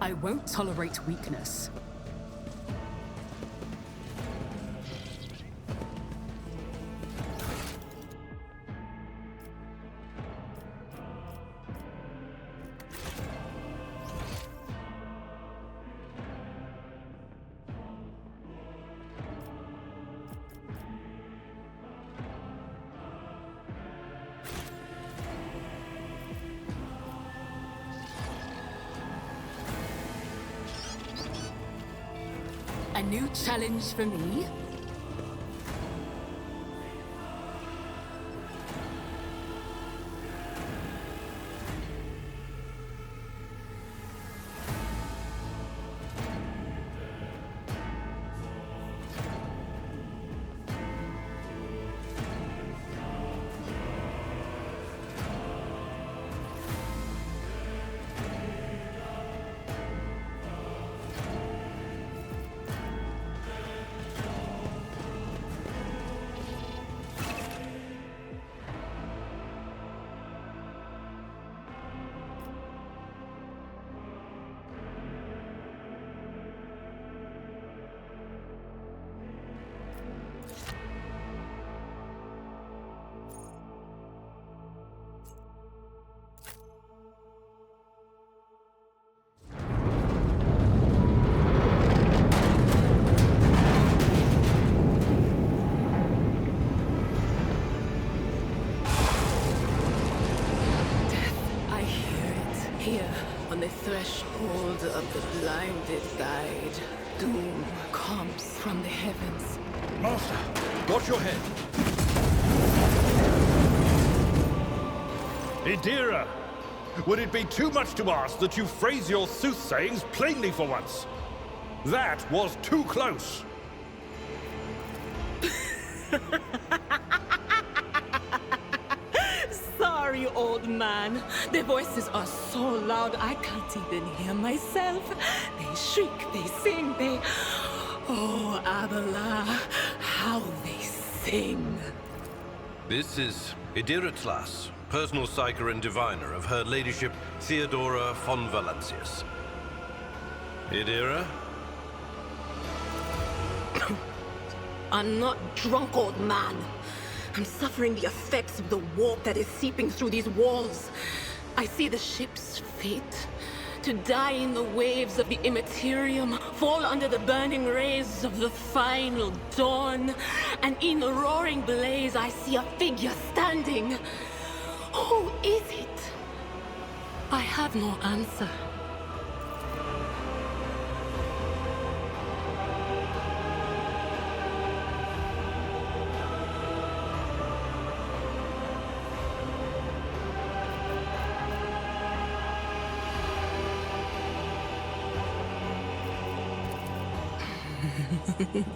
I won't tolerate weakness. A new challenge for me? Here, on the threshold of the blinded guide, doom comes from the heavens. Master, watch your head. Idira, would it be too much to ask that you phrase your soothsayings plainly for once? That was too close. Sorry, old man. Their voices are so loud I can't even hear myself. They shriek, they sing, they... Oh, Abala, how they sing. This is Idira Tlas, personal psyker and diviner of Her Ladyship Theodora von Valancius. Idira? I'm not drunk, old man. I'm suffering the effects of the warp that is seeping through these walls. I see the ship's fate. To die in the waves of the immaterium, fall under the burning rays of the final dawn. And in the roaring blaze, I see a figure standing. Who is it? I have no answer.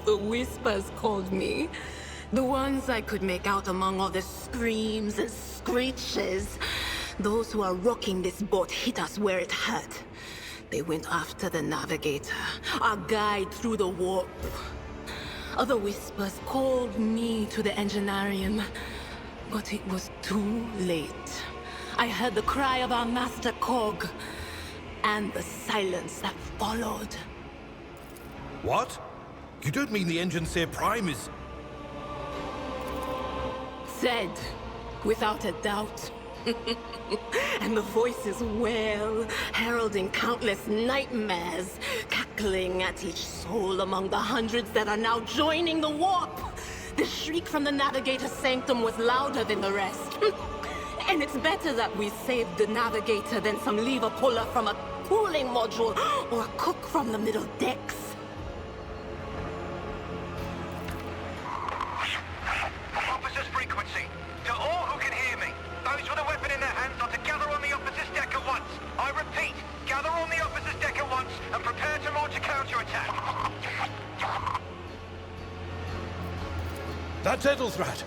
The whispers called me. The ones I could make out among all the screams and screeches. Those who are rocking this boat hit us where it hurt. They went after the Navigator, our guide through the warp. Other whispers called me to the enginarium, but it was too late. I heard the cry of our master Cog, and the silence that followed. What? You don't mean the Engineer Prime is... Said, without a doubt. And the voices wail, heralding countless nightmares, cackling at each soul among the hundreds that are now joining the warp. The shriek from the Navigator's Sanctum was louder than the rest. And it's better that we saved the Navigator than some lever puller from a cooling module or a cook from the middle decks. Officer's frequency. To all who can hear me, those with a weapon in their hands are to gather on the officer's deck at once. I repeat, gather on the officer's deck at once and prepare to launch a counterattack. That's Ethelthrat.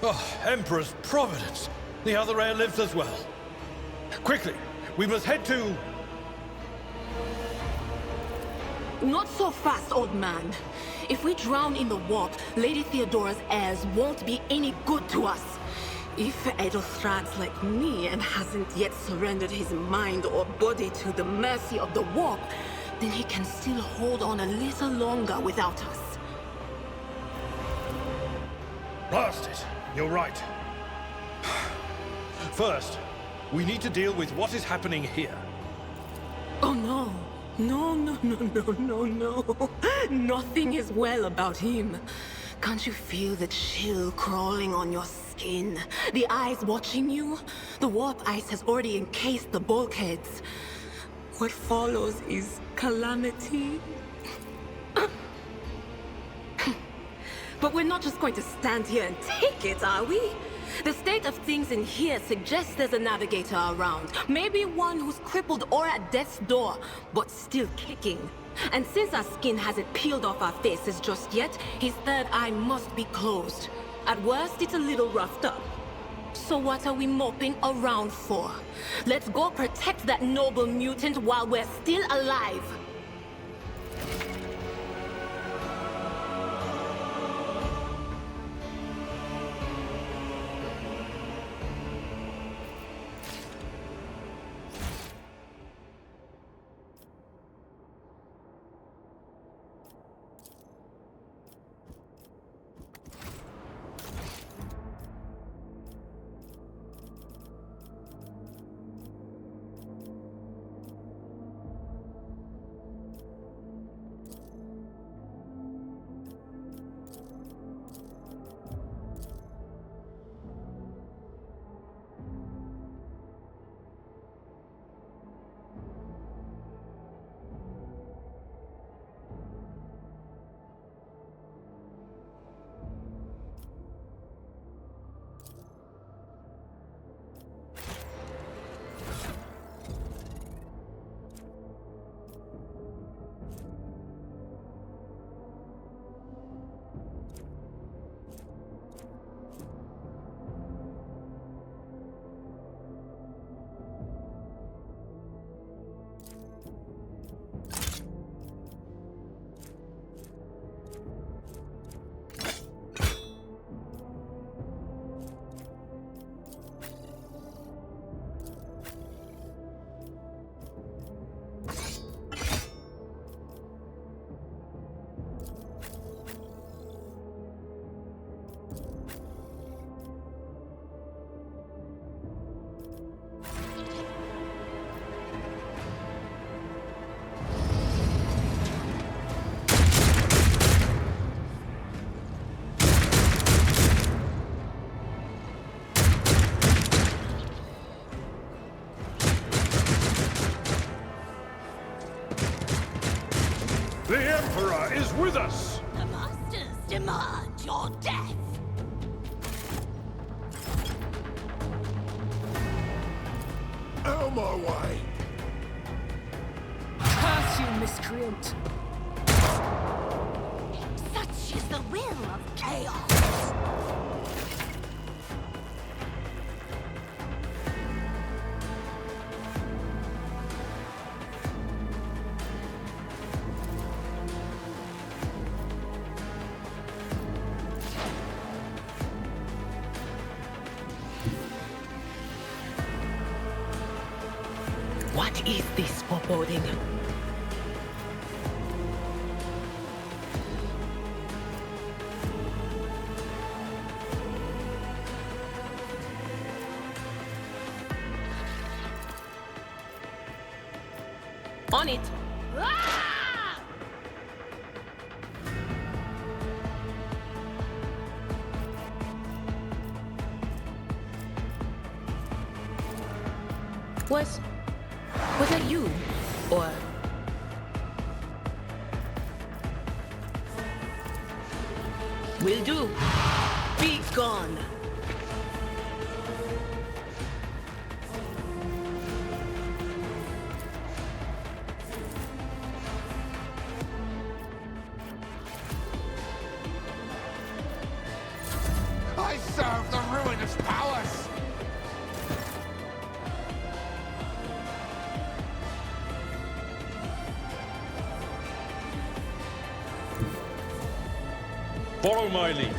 Oh, Emperor's Providence. The other heir lives as well. Quickly, we must head to... Not so fast, old man. If we drown in the warp, Lady Theodora's heirs won't be any good to us. If Edelstrads like me and hasn't yet surrendered his mind or body to the mercy of the warp, then he can still hold on a little longer without us. Blast it! You're right. First, we need to deal with what is happening here. Oh no. No. Nothing is well about him. Can't you feel the chill crawling on your skin? The eyes watching you? The warp ice has already encased the bulkheads. What follows is calamity. But we're not just going to stand here and take it, are we? The state of things in here suggests there's a navigator around. Maybe one who's crippled or at death's door, but still kicking. And since our skin hasn't peeled off our faces just yet, his third eye must be closed. At worst, it's a little roughed up. So what are we moping around for? Let's go protect that noble mutant while we're still alive. The Emperor is with us! The Masters demand your death! Out of my way! Curse you, miscreant! Such is the will of chaos! What is this foreboding? On it! Ah! Was that you? Or... Will do. Be gone. I serve the ruinous powers! Follow my lead.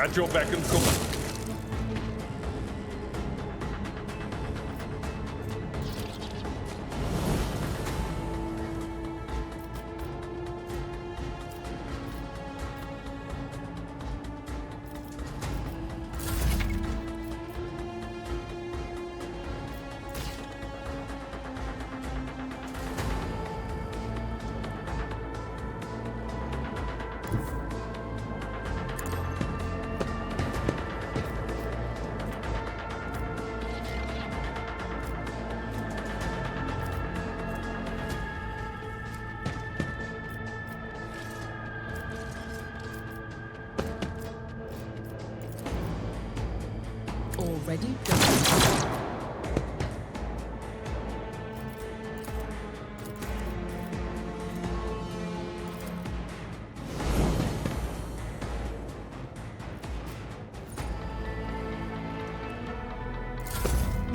At your beck and call. Already done.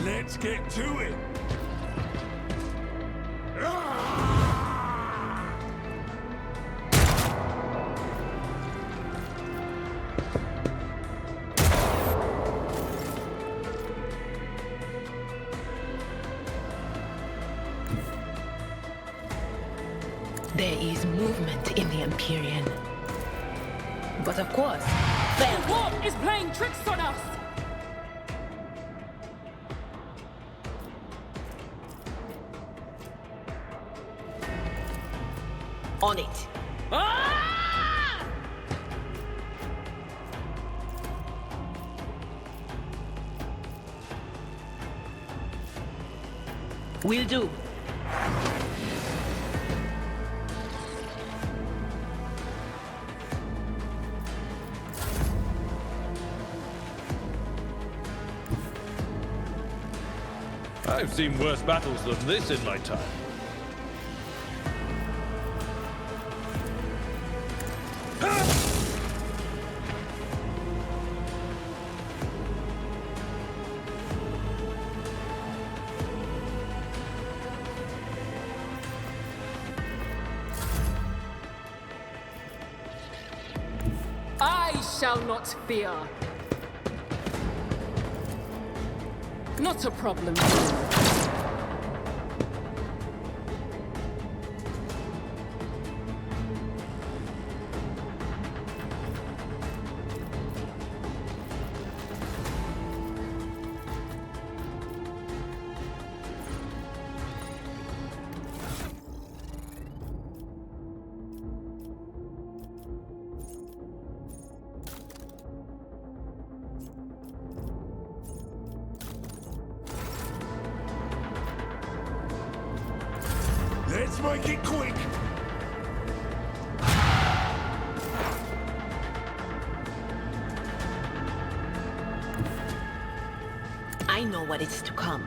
Let's get to it. There is movement in the Empyrean. But of course, The warp is playing tricks on us! on it. Ah! Will do. I've seen worse battles than this in my time. I shall not fear. Not a problem. Let's make it quick! I know what is to come.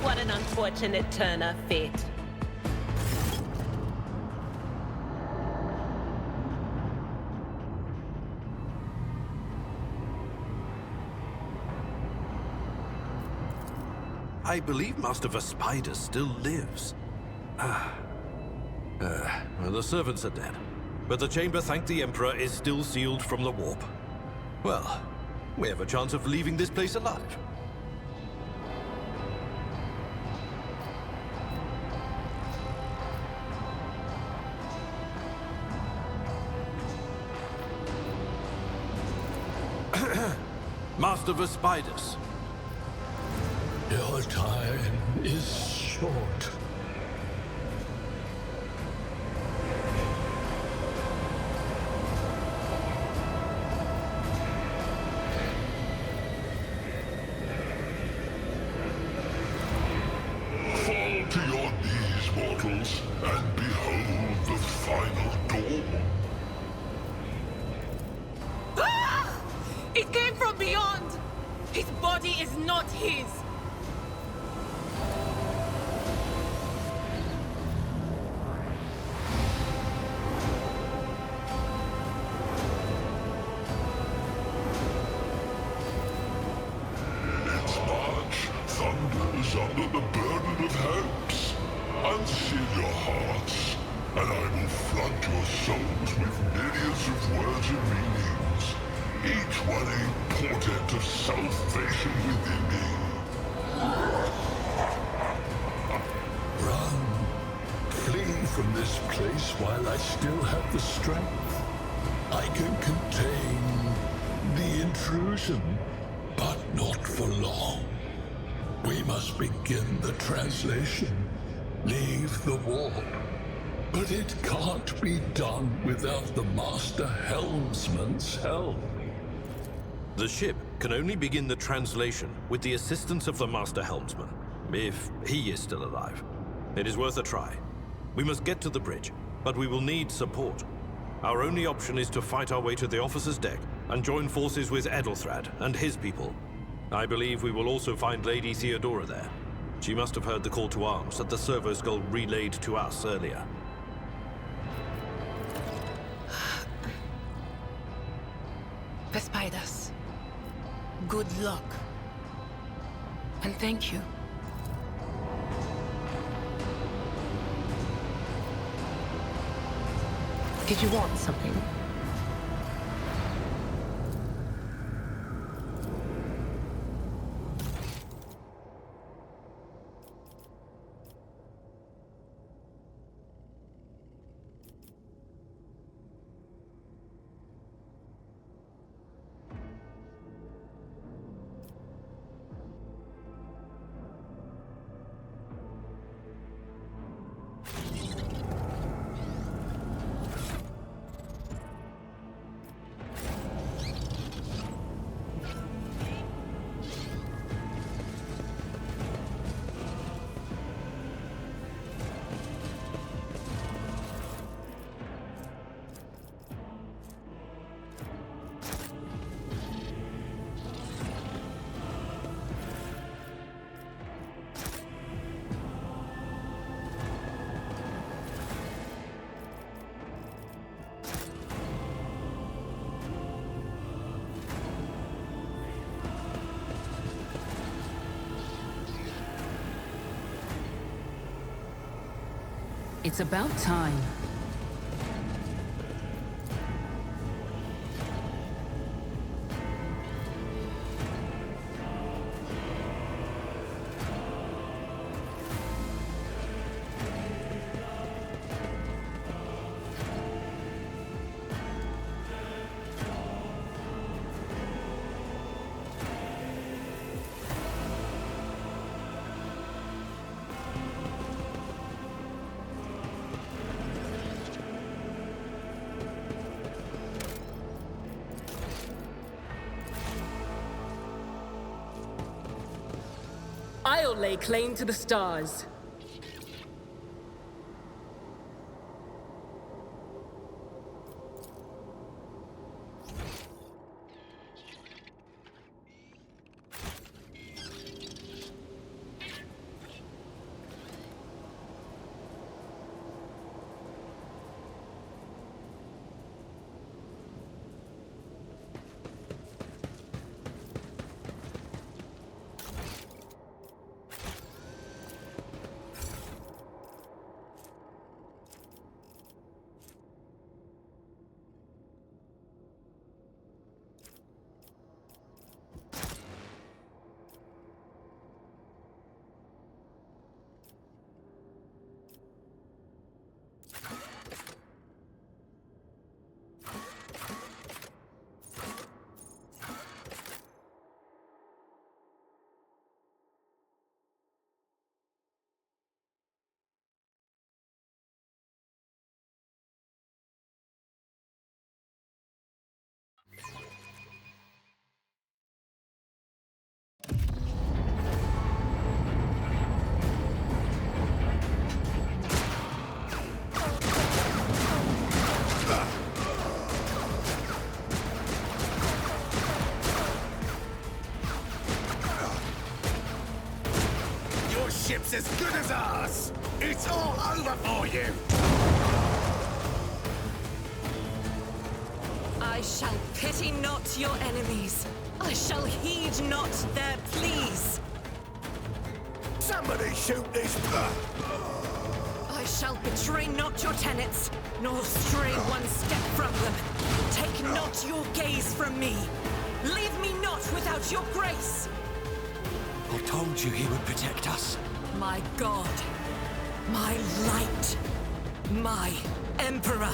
What an unfortunate turn of fate. I believe Master Vespider still lives. Well, the servants are dead. But the chamber, thank the Emperor, is still sealed from the warp. Well, we have a chance of leaving this place alive. Master Vespidus. Your time is short. Fall to your knees, mortals, and behold the final dawn. Ah! It came from beyond! His body is not his! Its march thunders under the burden of hopes. Unseal your hearts, and I will flood your souls with millions of words and meanings, each one a portent of salvation within me. Run. Flee from this place while I still have the strength. I can contain the intrusion, but not for long. We must begin the translation. Leave the warp. But it can't be done without the Master Helmsman's help. The ship can only begin the translation with the assistance of the Master Helmsman, if he is still alive. It is worth a try. We must get to the bridge, but we will need support. Our only option is to fight our way to the officer's deck and join forces with Edelthrad and his people. I believe we will also find Lady Theodora there. She must have heard the call to arms that the servo skull relayed to us earlier. Vespidas, good luck. And thank you. Did you want something? It's about time. I'll lay claim to the stars. Ship's as good as ours! It's all over for you! I shall pity not your enemies. I shall heed not their pleas. Somebody shoot this... I shall betray not your tenets, nor stray one step from them. Take not your gaze from me. Leave me not without your grace. I told you he would protect us. My god, my light, my emperor.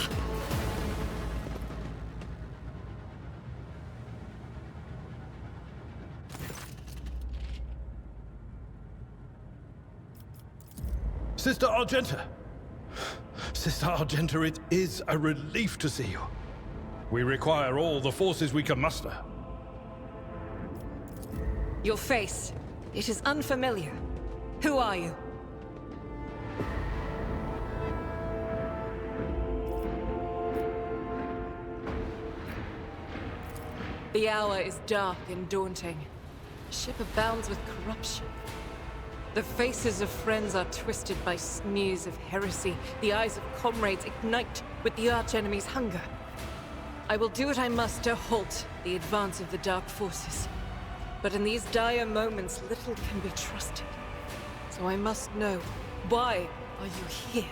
Sister Argenta! Sister Argenta, it is a relief to see you. We require all the forces we can muster. Your face, it is unfamiliar. Who are you? The hour is dark and daunting. Ship abounds with corruption. The faces of friends are twisted by sneers of heresy. The eyes of comrades ignite with the archenemy's hunger. I will do what I must to halt the advance of the dark forces. But in these dire moments, little can be trusted. So I must know, why are you here?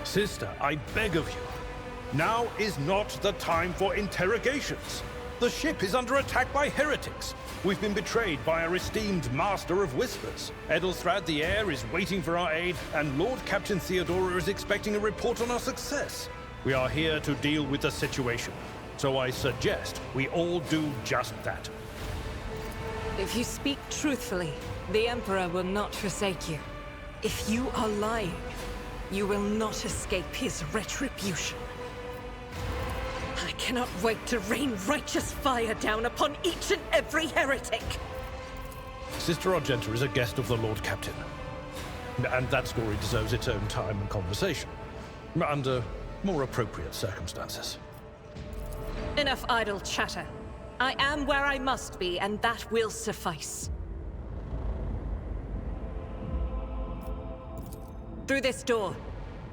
Sister, I beg of you. Now is not the time for interrogations. The ship is under attack by heretics. We've been betrayed by our esteemed Master of Whispers. Edelthrad the Heir is waiting for our aid, and Lord Captain Theodora is expecting a report on our success. We are here to deal with the situation, so I suggest we all do just that. If you speak truthfully, the Emperor will not forsake you. If you are lying, you will not escape his retribution. I cannot wait to rain righteous fire down upon each and every heretic! Sister Argenta is a guest of the Lord Captain. And that story deserves its own time and conversation. Under more appropriate circumstances. Enough idle chatter. I am where I must be, and that will suffice. Through this door,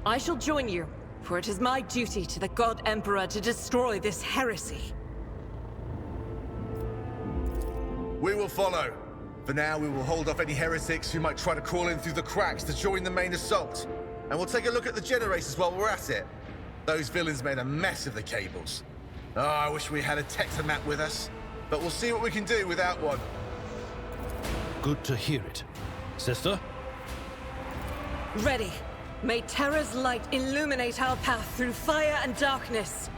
I shall join you, for it is my duty to the God Emperor to destroy this heresy. We will follow. For now, we will hold off any heretics who might try to crawl in through the cracks to join the main assault. And we'll take a look at the generators while we're at it. Those villains made a mess of the cables. Oh, I wish we had a Tectomat with us. But we'll see what we can do without one. Good to hear it. Sister? Ready. May Terra's light illuminate our path through fire and darkness.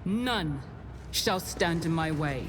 None shall stand in my way.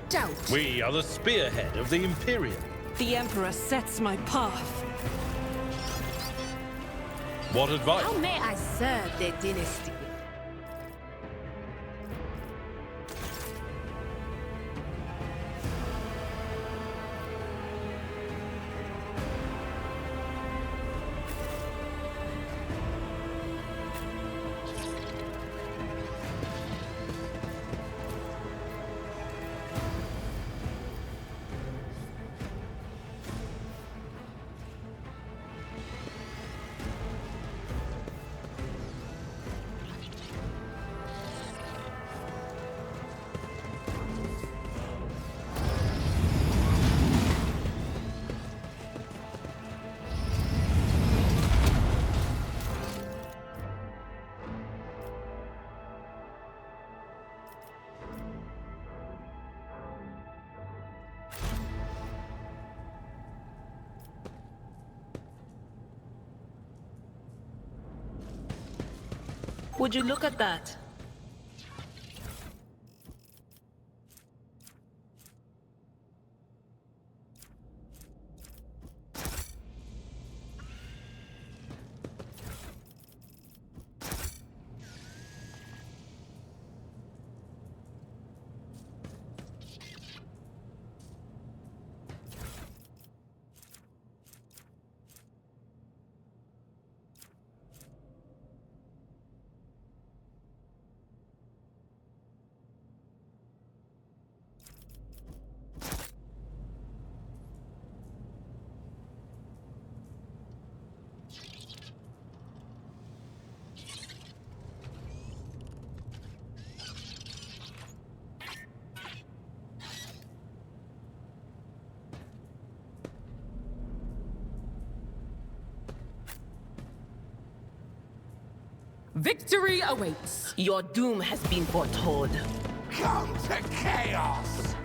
Doubt. We are the spearhead of the Imperium. The Emperor sets my path. What advice? How may I serve the dynasty? Would you look at that? Victory awaits. Your doom has been foretold. Come to chaos!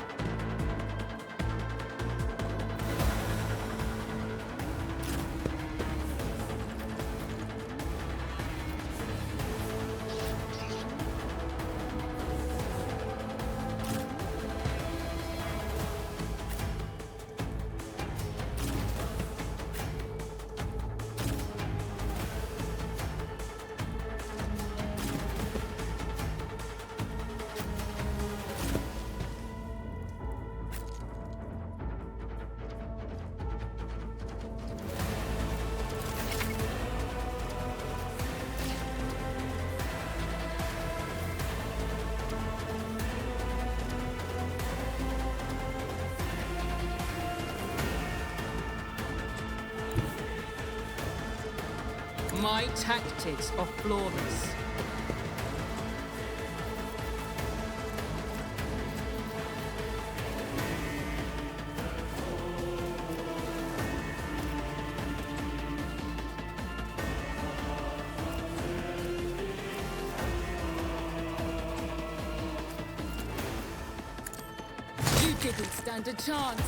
My tactics are flawless. could stand a chance.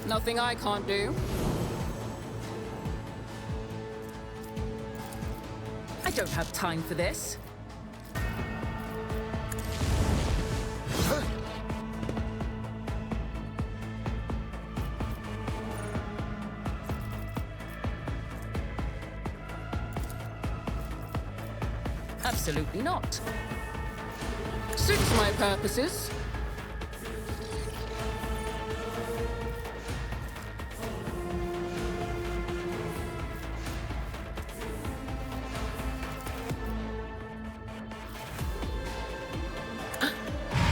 Nothing I can't do. I don't have time for this. Absolutely not. Suits my purposes.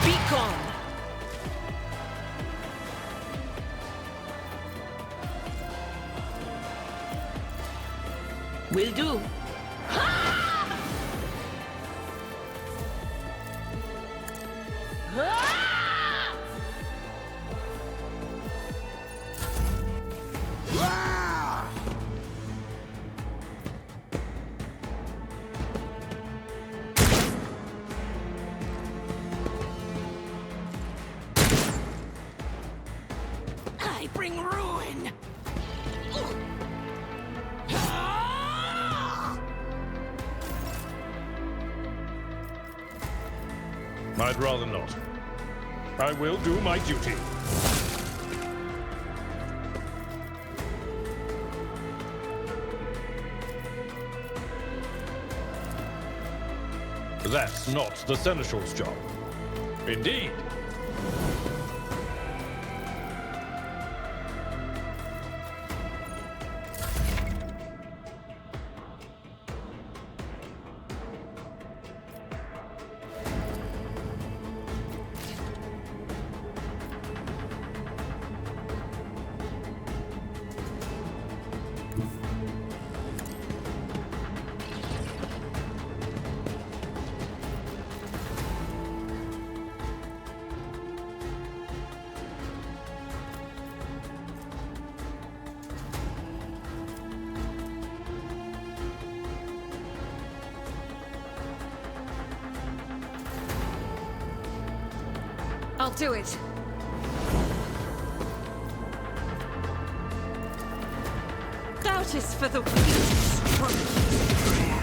Be gone! Will do. I bring ruin. I'd rather not. I will do my duty. That's not the Seneschal's job. Indeed. I'll do it. Doubt is for the weak. Strong prayer.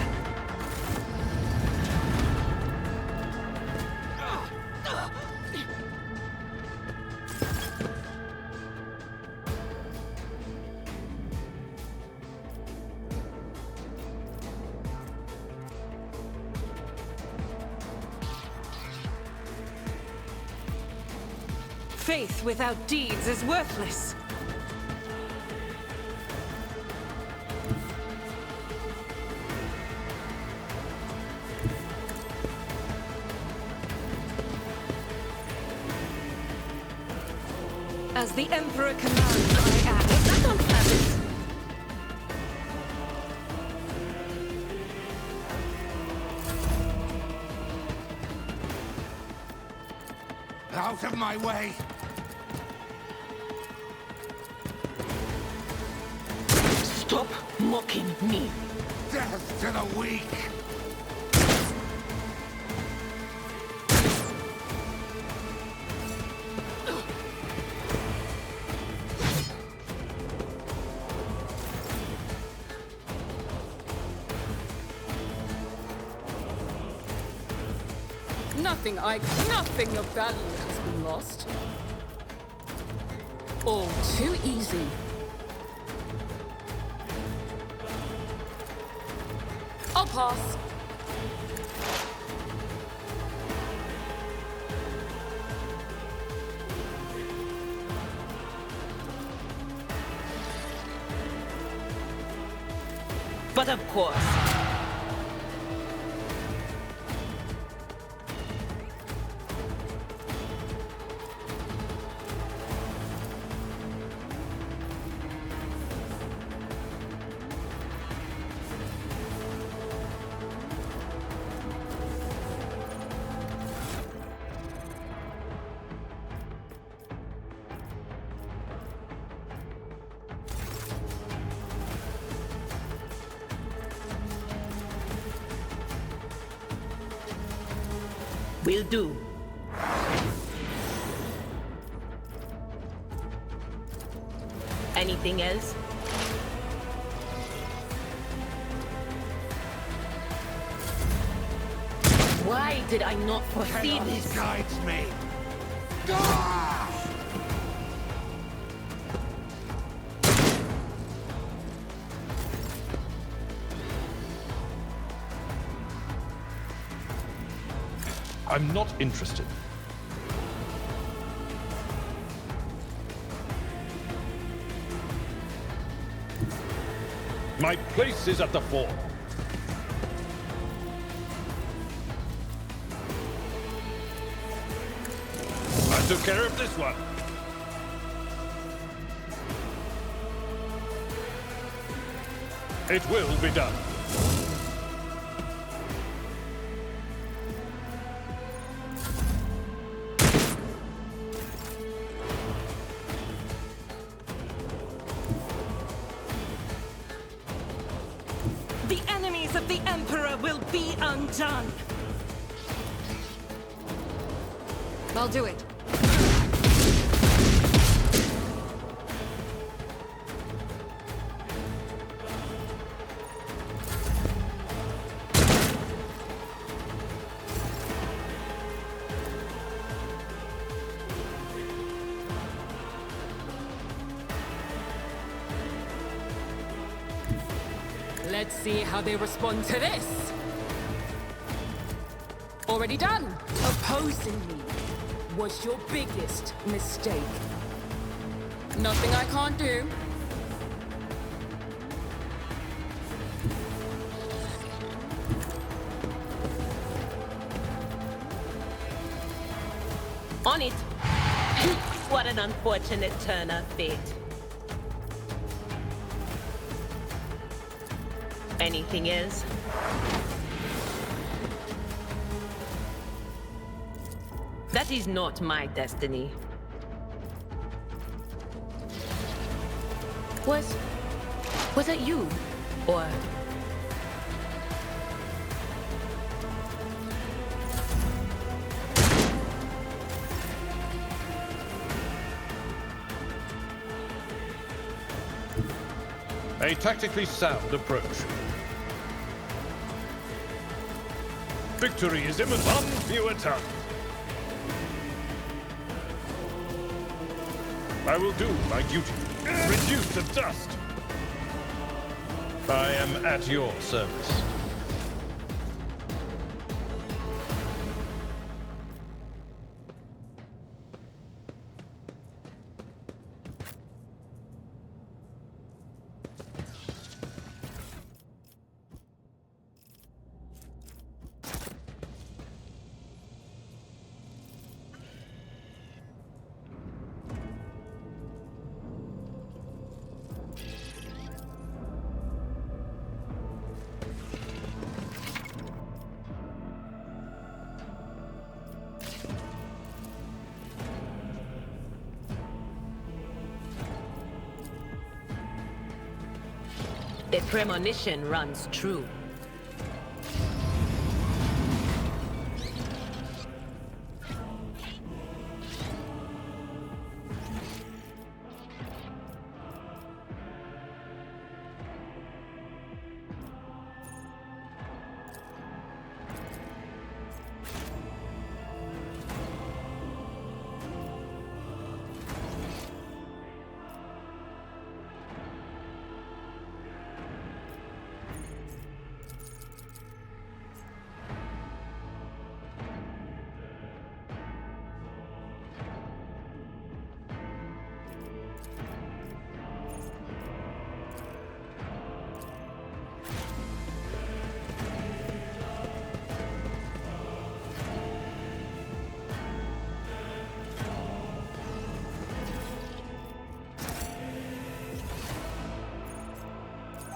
Faith without deeds is worthless. As the Emperor commands, I act. That on purpose. Out of my way! Stop mocking me. Death to the weak! Nothing of value has been lost. All too easy. I'll pass. But of course. Will do. Anything else? Why did I not foresee this? Guides me. Ah! I'm not interested. My place is at the fore. I took care of this one. It will be done. The enemies of the Emperor will be undone! I'll do it. Let's see how they respond to this. Already done. Opposing me was your biggest mistake. Nothing I can't do. On it. What an unfortunate turn of fate. Anything else? That is not my destiny. Was it you? Or... A tactically sound approach. Victory is imminent. One fewer tongue. I will do my duty. Reduce to dust. I am at your service. The premonition runs true.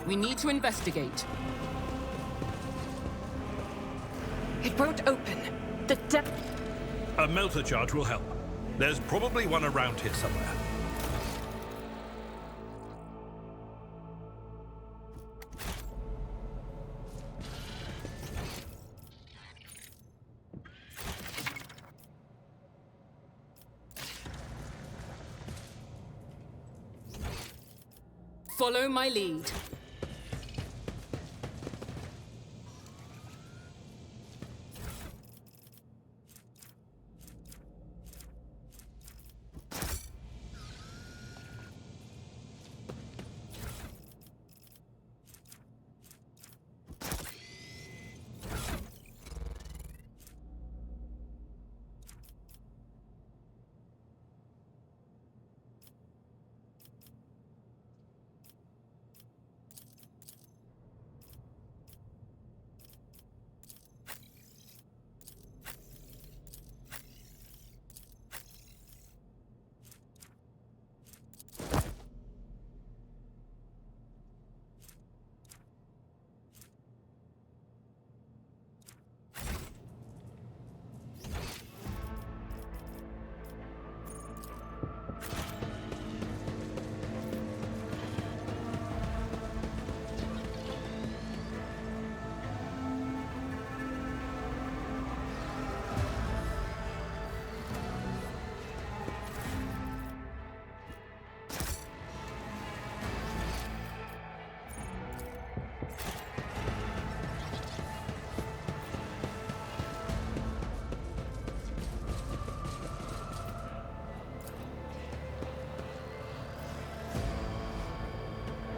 We need to investigate. It won't open. The depth... A melter charge will help. There's probably one around here somewhere. Follow my lead.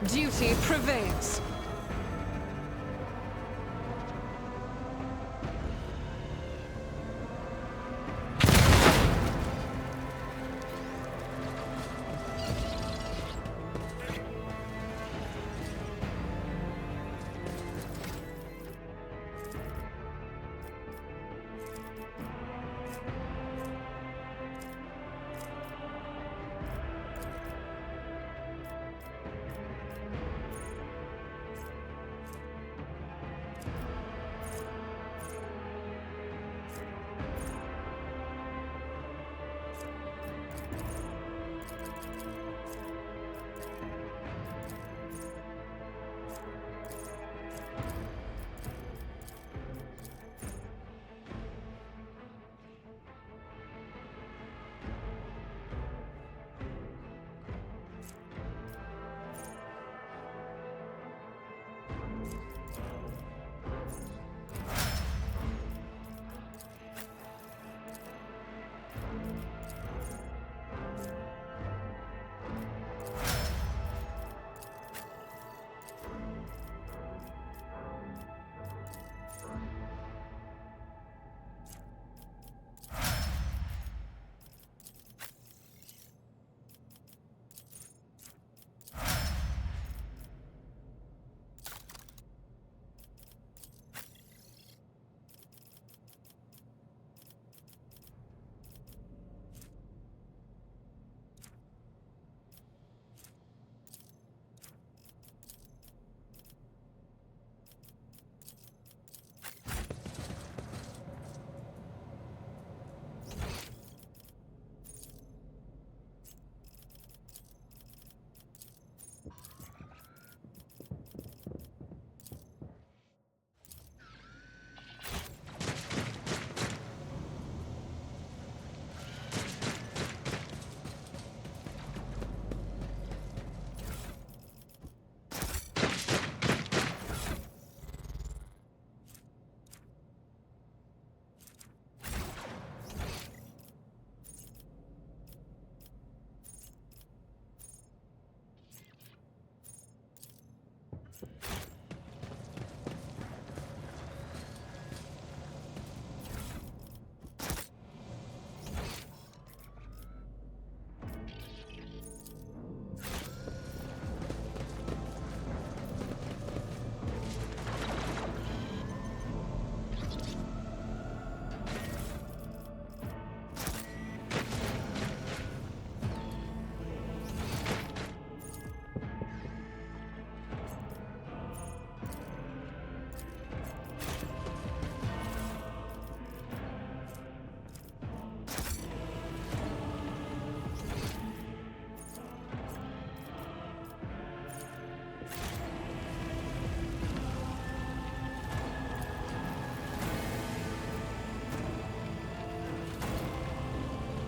Duty prevails.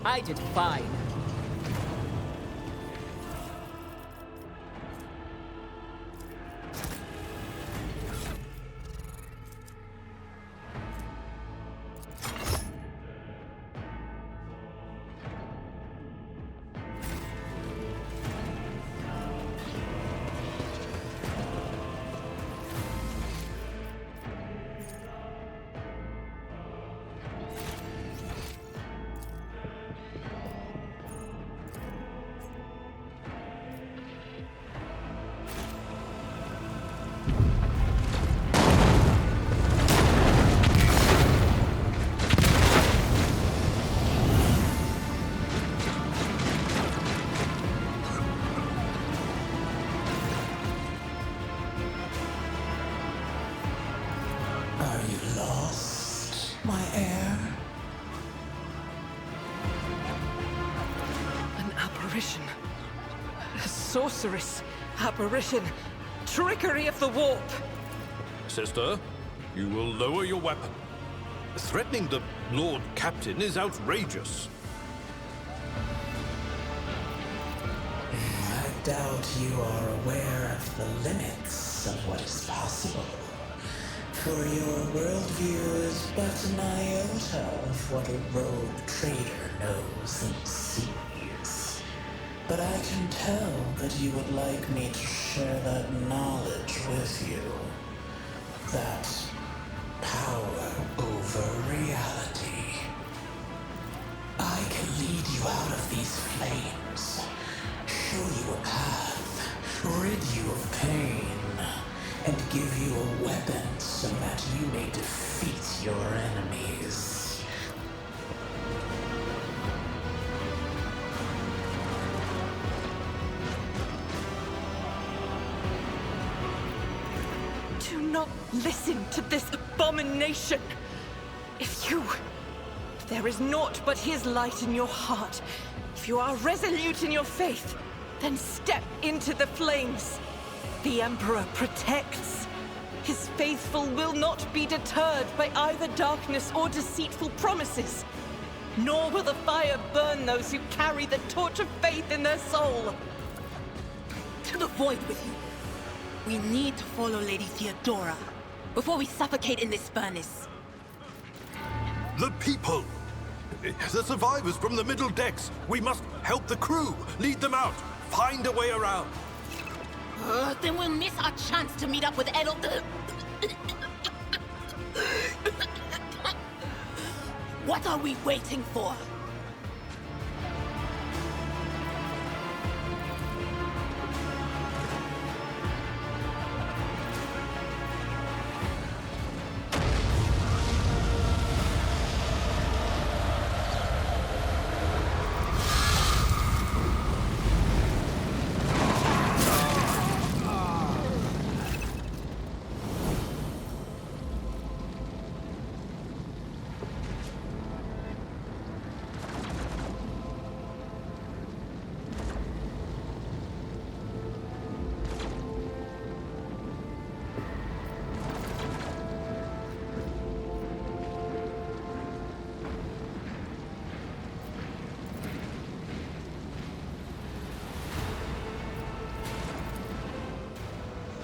I did fine. apparition. A sorceress. Apparition. Trickery of the warp. Sister, you will lower your weapon. Threatening the Lord Captain is outrageous. I doubt you are aware of the limits of what is possible. For your worldview is but an iota of what a rogue trader knows and sees. But I can tell that you would like me to share that knowledge with you. That power over reality. I can lead you out of these flames, show you a path, rid you of pain, and give you a weapon so that you may defeat your enemies. Do not listen to this abomination. If there is naught but his light in your heart, if you are resolute in your faith, then step into the flames. The Emperor protects. His faithful will not be deterred by either darkness or deceitful promises. Nor will the fire burn those who carry the torch of faith in their soul. To the void with you. We need to follow Lady Theodora before we suffocate in this furnace. The people! The survivors from the middle decks! We must help the crew! Lead them out! Find a way around! Then we'll miss our chance to meet up with Edel. What are we waiting for?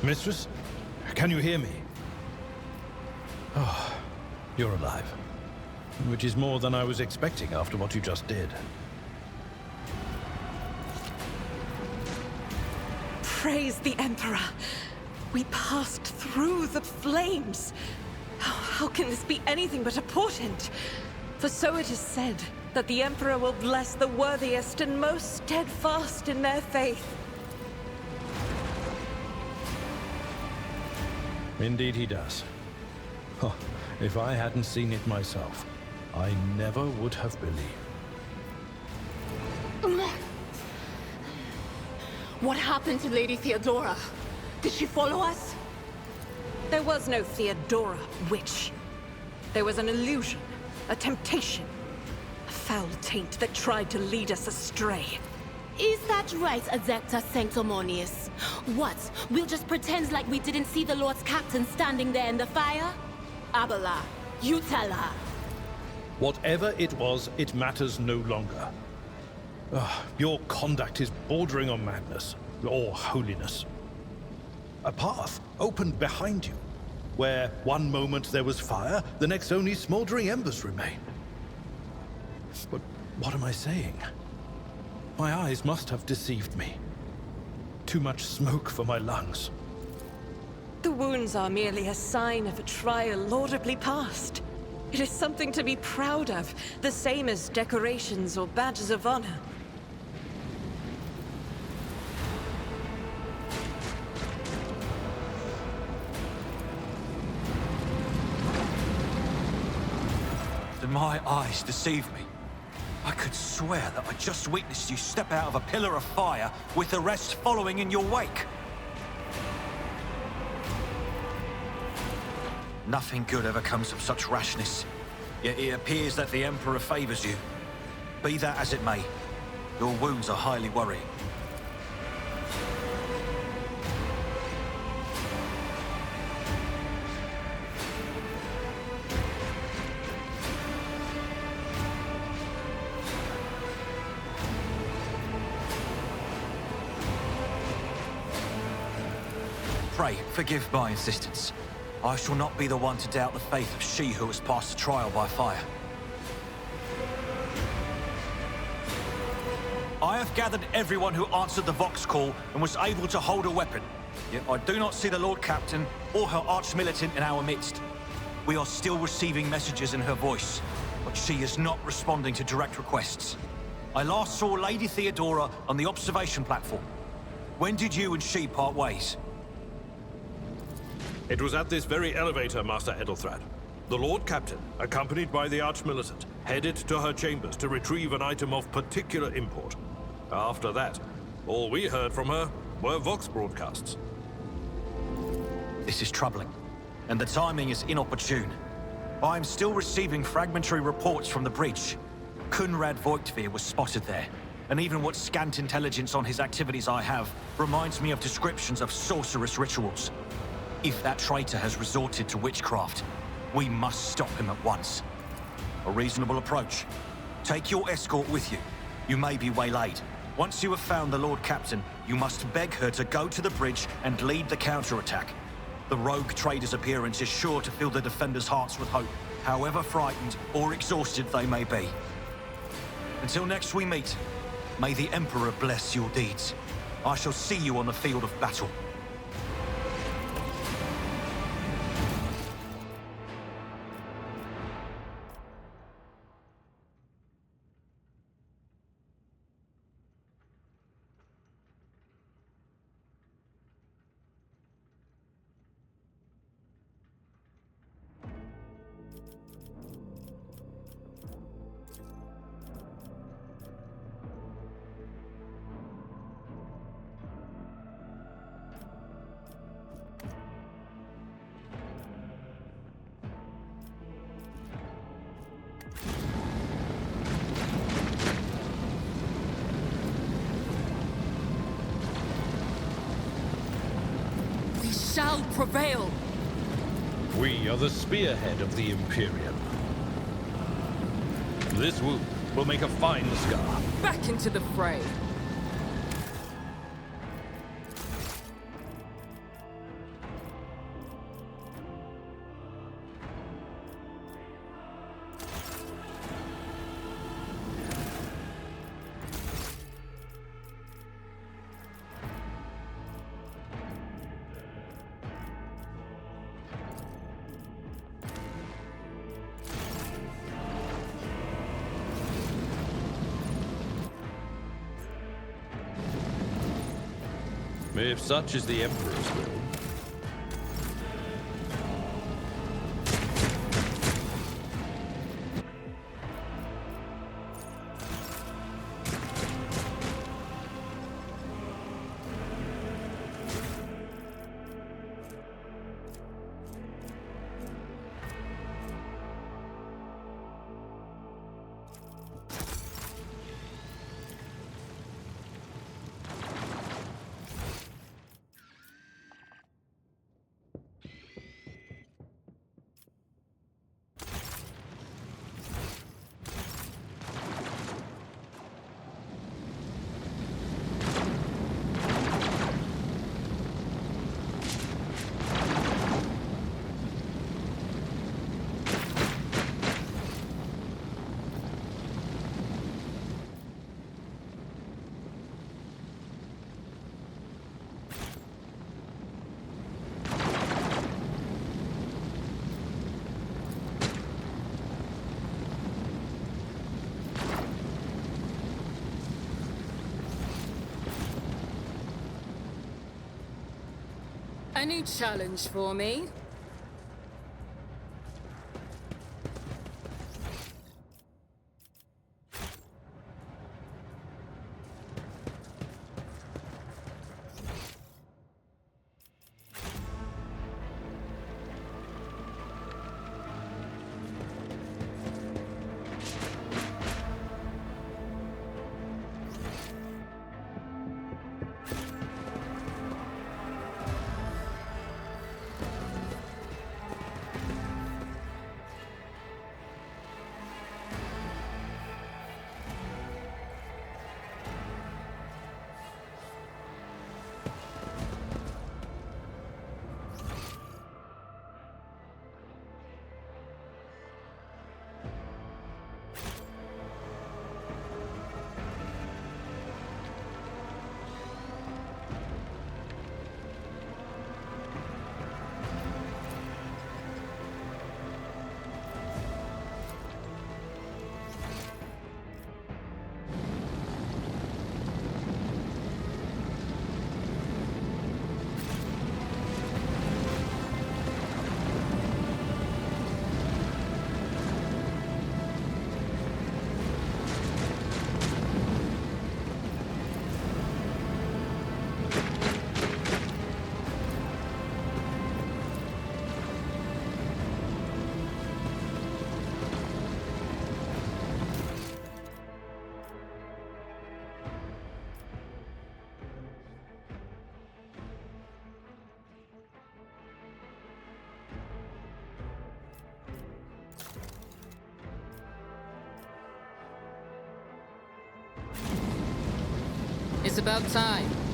Mistress, can you hear me? Oh, you're alive. Which is more than I was expecting after what you just did. Praise the Emperor. We passed through the flames. How can this be anything but a portent? For so it is said that the Emperor will bless the worthiest and most steadfast in their faith. Indeed he does. Oh, if I hadn't seen it myself, I never would have believed. What happened to Lady Theodora? Did she follow us? There was no Theodora, witch. There was an illusion, a temptation, a foul taint that tried to lead us astray. Is that right, Adepta Sanctimonious? What? We'll just pretend like we didn't see the Lord's Captain standing there in the fire? Abela, you tell her. Whatever it was, it matters no longer. Your conduct is bordering on madness, or holiness. A path opened behind you, where one moment there was fire, the next only smoldering embers remained. But what am I saying? My eyes must have deceived me. Too much smoke for my lungs. The wounds are merely a sign of a trial laudably passed. It is something to be proud of, the same as decorations or badges of honor. Did my eyes deceive me? I could swear that I just witnessed you step out of a pillar of fire with the rest following in your wake. Nothing good ever comes of such rashness. Yet it appears that the Emperor favors you. Be that as it may, Your wounds are highly worrying. Pray, forgive my insistence. I shall not be the one to doubt the faith of she who has passed the trial by fire. I have gathered everyone who answered the Vox call and was able to hold a weapon. Yet I do not see the Lord Captain or her arch-militant in our midst. We are still receiving messages in her voice, but she is not responding to direct requests. I last saw Lady Theodora on the observation platform. When did you and she part ways? It was at this very elevator, Master Edelthrad. The Lord Captain, accompanied by the Arch-Militant, headed to her chambers to retrieve an item of particular import. After that, all we heard from her were Vox broadcasts. This is troubling, and the timing is inopportune. I am still receiving fragmentary reports from the bridge. Kunrad Voigtveer was spotted there, and even what scant intelligence on his activities I have reminds me of descriptions of sorcerous rituals. If that traitor has resorted to witchcraft, we must stop him at once. A reasonable approach. Take your escort with you. You may be waylaid. Once you have found the Lord Captain, you must beg her to go to the bridge and lead the counterattack. The rogue trader's appearance is sure to fill the defenders' hearts with hope, however frightened or exhausted they may be. Until next we meet, may the Emperor bless your deeds. I shall see you on the field of battle. Shall prevail. We are the spearhead of the Imperium. This wound will make a fine scar. Back into the fray. If such is the Emperor's will. A new challenge for me. It's about time.